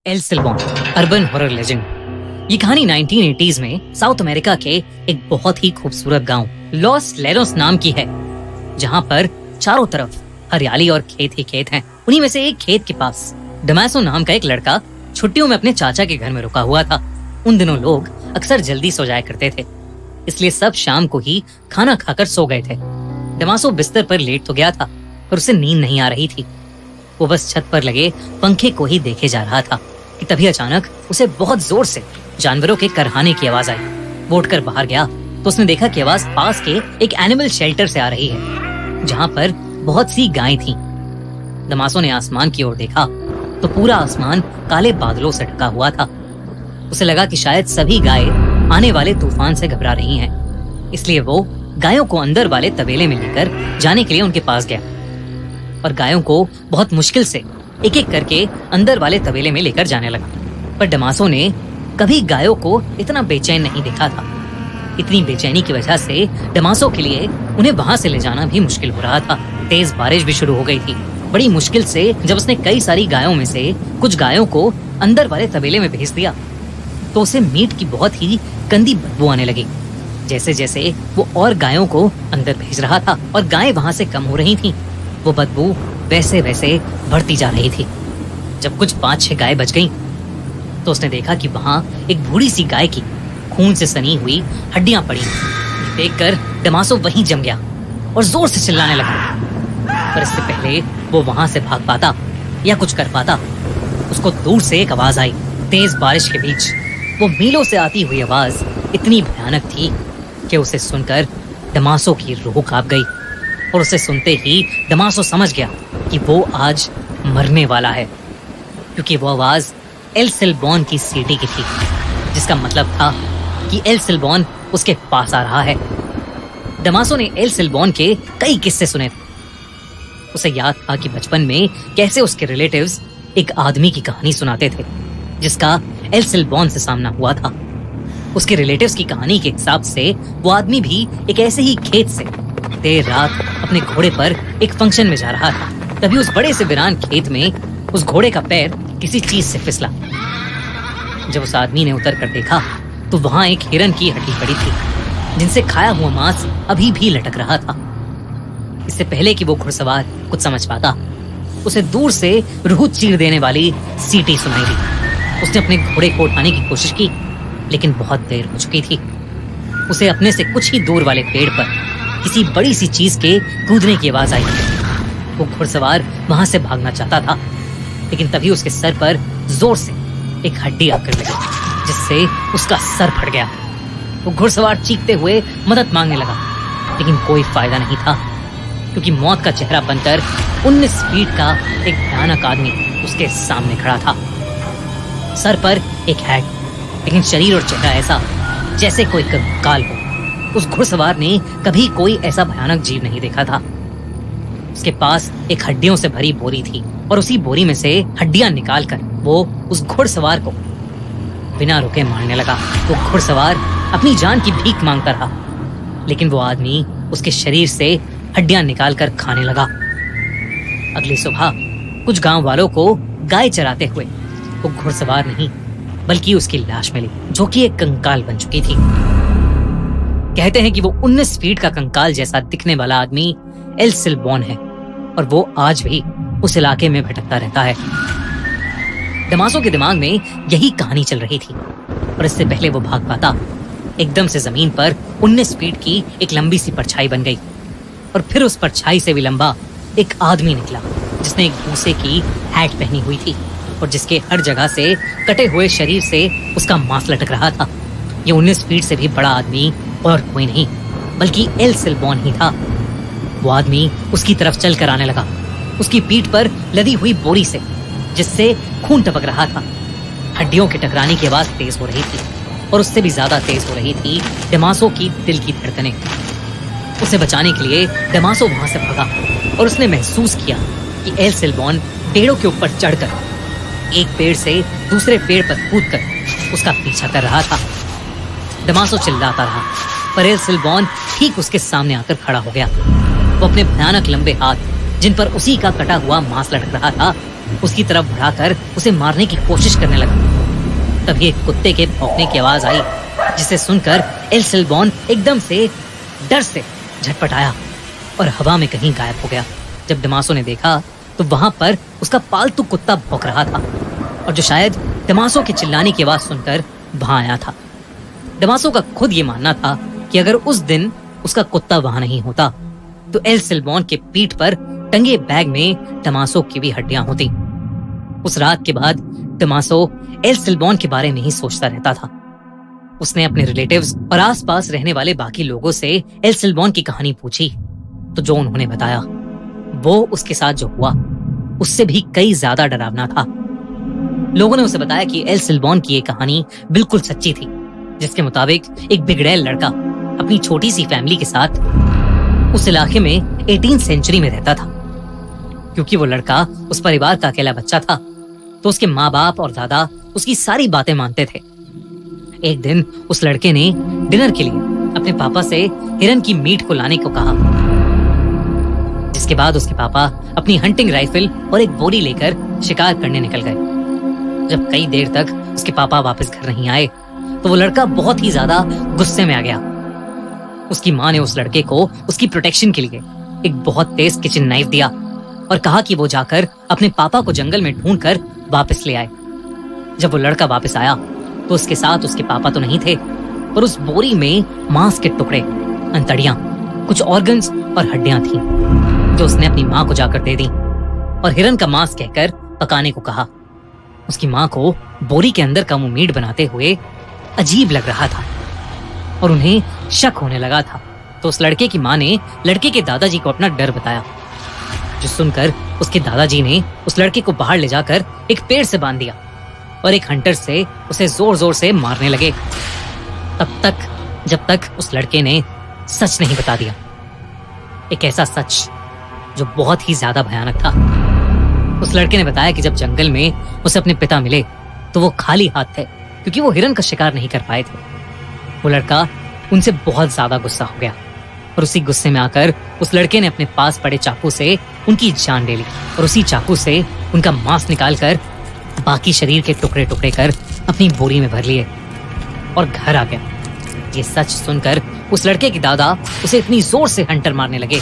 L Silbon urban horror legend. ये कहानी 1980s में साउथ अमेरिका के एक बहुत ही खूबसूरत गांव लॉस लेरोस नाम की है, जहां पर चारों तरफ हरियाली और खेत ही खेत हैं। उन्हीं में से एक खेत के पास डमासो नाम का एक लड़का छुट्टियों में अपने चाचा के घर में रुका हुआ था। उन दिनों लोग अक्सर जल्दी सो जाया करते थे, इसलिए सब शाम को ही खाना खाकर सो गए थे। डमासो बिस्तर पर लेट तो गया था, पर उसे नींद नहीं आ रही थी। वो बस छत पर लगे पंखे को ही देखे जा रहा था कि तभी अचानक उसे बहुत जोर से जानवरों के करहाने की आवाज आई। वो उठकर बाहर गया तो उसने देखा कि आवाज पास के एक एनिमल शेल्टर से आ रही है, जहाँ पर बहुत सी गायें थीं। डमासो ने आसमान की ओर देखा तो पूरा आसमान काले बादलों से ढका हुआ था। उसे लगा कि शायद सभी गायें आने वाले तूफान से घबरा रही हैं, इसलिए वो गायों को अंदर वाले तबेले में लेकर जाने के लिए उनके पास गया और गायों को बहुत मुश्किल से एक एक करके अंदर वाले तबेले में लेकर जाने लगा। पर डमासो ने कभी गायों को इतना बेचैन नहीं देखा था। इतनी बेचैनी की वजह से डमासो के लिए उन्हें वहां से ले जाना भी मुश्किल हो रहा था। तेज बारिश भी शुरू हो गई थी। बड़ी मुश्किल से जब उसने कई सारी गायों में से कुछ गायों को अंदर वाले तबेले में भेज दिया तो उसे मीट की बहुत ही गंदी बदबू आने लगी। जैसे जैसे वो और गायों को अंदर भेज रहा था और गायें वहां से कम हो रही थीं, वो बदबू वैसे वैसे बढ़ती जा रही थी। जब कुछ 5-6 गाय बच गईं, तो उसने देखा कि वहां एक बूढ़ी सी गाय की खून से सनी हुई हड्डियां पड़ी। देखकर डमासो वहीं जम गया और जोर से चिल्लाने लगा। पर इससे पहले वो वहां से भाग पाता या कुछ कर पाता, उसको दूर से एक आवाज आई। तेज बारिश के बीच वो मीलों से आती हुई आवाज इतनी भयानक थी कि उसे सुनकर डमासो की रूह कांप गई और उसे सुनते ही डमासो समझ गया कि वो आज मरने वाला है, क्योंकि वो आवाज एल सिल्बॉन की सीटी की थी, जिसका मतलब था कि एल सिल्बॉन उसके पास आ रहा है। डमासो ने एल सिल्बॉन के कई किस्से सुने। उसे याद था कि बचपन में कैसे उसके रिलेटिव्स एक आदमी की कहानी सुनाते थे जिसका एल सिल्बॉन से सामना हुआ था। उसके रिलेटिव्स की कहानी के हिसाब से वो आदमी भी एक ऐसे ही खेत से देर रात अपने घोड़े पर एक फंक्शन में जा रहा था। तभी उस बड़े से वीरान खेत में उस घोड़े का पैर किसी चीज से फिसला। जब उस आदमी ने उतर कर देखा तो वहां एक हिरन की हड्डी पड़ी थी, जिनसे खाया हुआ मांस अभी भी लटक रहा था। इससे पहले कि वो घुड़सवार कुछ समझ पाता, उसे दूर से रूह चीर देने वाली सीटी सुनाई दी। उसने अपने घोड़े को उठाने की कोशिश की, लेकिन बहुत देर हो चुकी थी। उसे अपने से कुछ ही दूर वाले पेड़ पर किसी बड़ी सी चीज के कूदने की आवाज आई। वो घुड़सवार वहां से भागना चाहता था, लेकिन तभी उसके सर पर जोर से एक हड्डी आकर लगी, जिससे उसका सर फट गया। वो घुड़सवार चीखते हुए मदद मांगने लगा, लेकिन कोई फायदा नहीं था, क्योंकि मौत का चेहरा बनकर 19 फीट का एक भयानक आदमी उसके सामने खड़ा था। सर पर एक हैट, लेकिन शरीर और चेहरा ऐसा जैसे कोई कंकाल हो। उस घुड़सवार ने कभी कोई ऐसा भयानक जीव नहीं देखा था। उसके पास एक हड्डियों से भरी बोरी थी और उसी बोरी में से हड्डियां निकालकर वो उस घुड़सवार को बिना रुके मारने लगा। वो घुड़सवार अपनी जान की भीख मांगता रहा, लेकिन वो आदमी उसके शरीर से हड्डियां निकालकर खाने लगा। अगली सुबह कुछ गांव वालों को गाय चराते हुए वो घुड़सवार नहीं बल्कि उसकी लाश मिली, जो कि एक कंकाल बन चुकी थी। कहते हैं कि वो 19 फीट का कंकाल जैसा दिखने वाला आदमी एल सिल्बॉन है और वो आज भी उस इलाके में भटकता रहता है। डमासो के दिमाग में यही कहानी चल रही थी, और इससे पहले वो भाग पाता, एकदम से जमीन पर 19 फीट की एक लंबी सी परछाई बन गई और फिर उस परछाई से भी लंबा एक आदमी निकला, जिसने एक भूसे की हैट पहनी हुई थी और जिसके हर जगह से कटे हुए शरीर से उसका मांस लटक रहा था। ये 19 फीट से भी बड़ा आदमी और कोई नहीं बल्कि एल सिल्बॉन ही था। वो आदमी उसकी तरफ चल कर आने लगा, उसकी पीठ पर लदी हुई बोरी से, जिससे खून टपक रहा था। हड्डियों के टकराने की आवाज तेज हो रही थी और उससे भी ज्यादा तेज हो रही थी डमासो की दिल की धड़कनें। उसे बचाने के लिए डमासो वहां से भागा और उसने महसूस किया कि एल सिल्बॉन पेड़ों के ऊपर चढ़कर एक पेड़ से दूसरे पेड़ पर कूदकर उसका पीछा कर रहा था। डमासो चिल्लाता रहा, पर एल सिल्बॉन ठीक उसके सामने आकर खड़ा हो गया। वो अपने भयानक लंबे हाथ, जिन पर उसी का कटा हुआ मांस लटक रहा था, उसकी तरफ बढ़ाकर उसे मारने की कोशिश करने लगा। तभी एक कुत्ते के भौंकने की आवाज आई, जिसे सुनकर एल सेल्बॉन एकदम से डर से झटपटाया और हवा में कहीं गायब हो गया। जब दमासो ने देखा तो वहां पर उसका पालतू कुत्ता भौंक रहा था, और जो शायद दमासो के चिल्लाने की आवाज सुनकर वहां आया था। दमासो का खुद ये मानना था कि अगर उस दिन उसका कुत्ता वहां नहीं होता तो एल सेल्बॉन के पीठ पर टंगे बैग में दमासो की भी हड्डियां होती। उस रात के बाद दमासो एल सेल्बॉन के बारे में ही सोचता रहता था। उसने अपने रिलेटिव्स और आसपास रहने वाले बाकी लोगों से एल सेल्बॉन की कहानी पूछी, तो जो उन्होंने बताया वो उसके साथ जो हुआ उससे भी कई ज्यादा डरावना था। लोगों ने उसे बताया कि एल सेल्बॉन की ये कहानी बिल्कुल सच्ची थी, जिसके मुताबिक एक बिगड़ैल लड़का अपनी छोटी सी फैमिली के साथ उस इलाके में 18th सेंचुरी में रहता था। क्योंकि वो लड़का उस परिवार का अकेला बच्चा था, तो उसके माँ बाप और दादा उसकी सारी बातें मानते थे। एक दिन उस लड़के ने डिनर के लिए अपने पापा से हिरन की मीट को लाने को कहा, जिसके बाद उसके पापा अपनी हंटिंग राइफल और एक बोरी लेकर शिकार करने निकल गए। जब कई देर तक उसके पापा वापस घर नहीं आए तो वो लड़का बहुत ही ज्यादा गुस्से में आ गया। उसकी माँ ने उस लड़के को उसकी प्रोटेक्शन के लिए एक बहुत तेज किचन नाइफ दिया और कहा कि वो जाकर अपने पापा को जंगल में ढूंढकर वापस ले आए। जब वो लड़का वापस आया तो उसके साथ उसके पापा तो नहीं थे, पर उस बोरी में मांस के टुकड़े, अंतड़ियां, कुछ ऑर्गन्स और हड्डियां थीं, जो उसने अपनी माँ को जाकर दे दी और हिरन का मांस कहकर पकाने को कहा। उसकी माँ को बोरी के अंदर का वो मीट बनाते हुए अजीब लग रहा था और उन्हें शक होने लगा था। तो उस लड़के की माँ ने लड़के के दादाजी को अपना डर बताया, जो सुनकर उसके दादाजी ने उस लड़के को बाहर ले जाकर एक पेड़ से बांध दिया और एक हंटर से उसे जोर जोर से मारने लगे, तब तक जब तक उस लड़के ने सच नहीं बता दिया। एक ऐसा सच जो बहुत ही ज्यादा भयानक था। उस लड़के ने बताया कि जब जंगल में उसे अपने पिता मिले तो वो खाली हाथ थे, क्योंकि वो हिरन का शिकार नहीं कर पाए थे। वो लड़का उनसे बहुत ज्यादा गुस्सा हो गया और उसी गुस्से में आकर उस लड़के ने अपने पास पड़े चाकू से उनकी जान ले ली और उसी चाकू से उनका मांस निकालकर बाकी शरीर के टुकड़े टुकड़े कर अपनी बोरी में भर लिए और घर आ गया। ये सच सुनकर उस लड़के के दादा उसे इतनी जोर से हंटर मारने लगे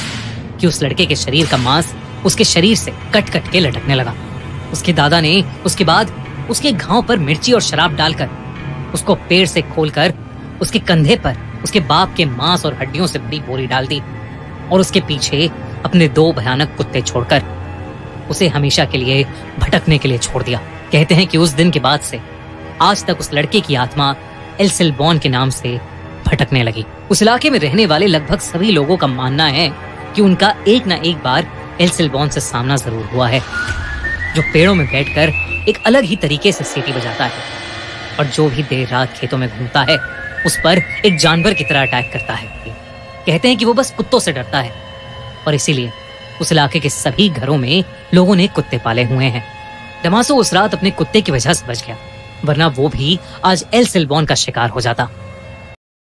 कि उस लड़के के शरीर का मांस उसके शरीर से कट कट के लटकने लगा। उसके दादा ने उसके बाद उसके घाव पर मिर्ची और शराब डालकर उसको पेड़ से खोलकर उसके कंधे पर उसके बाप के मांस और हड्डियों से भरी बोरी डाल दी और उसके पीछे अपने 2 भयानक कुत्ते छोड़कर उसे हमेशा के लिए भटकने के लिए छोड़ दिया। कहते हैं कि उस दिन के बाद से आज तक उस लड़के की आत्मा एल सेल्बॉन के नाम से भटकने लगी। उस इलाके में रहने वाले लगभग सभी लोगों का मानना है कि उनका एक ना एक बार एल सेल्बॉन से सामना जरूर हुआ है, जो पेड़ों में बैठकर एक अलग ही तरीके से सीटी बजाता है और जो भी देर रात खेतों में घूमता है उस पर एक जानवर की तरह अटैक करता है। कहते हैं कि वो बस कुत्तों से डरता है और इसीलिए उस इलाके के सभी घरों में लोगों ने कुत्ते पाले हुए हैं। दमासो उस रात अपने कुत्ते की वजह से बच गया, वरना वो भी आज एल सेल्बॉन का शिकार हो जाता।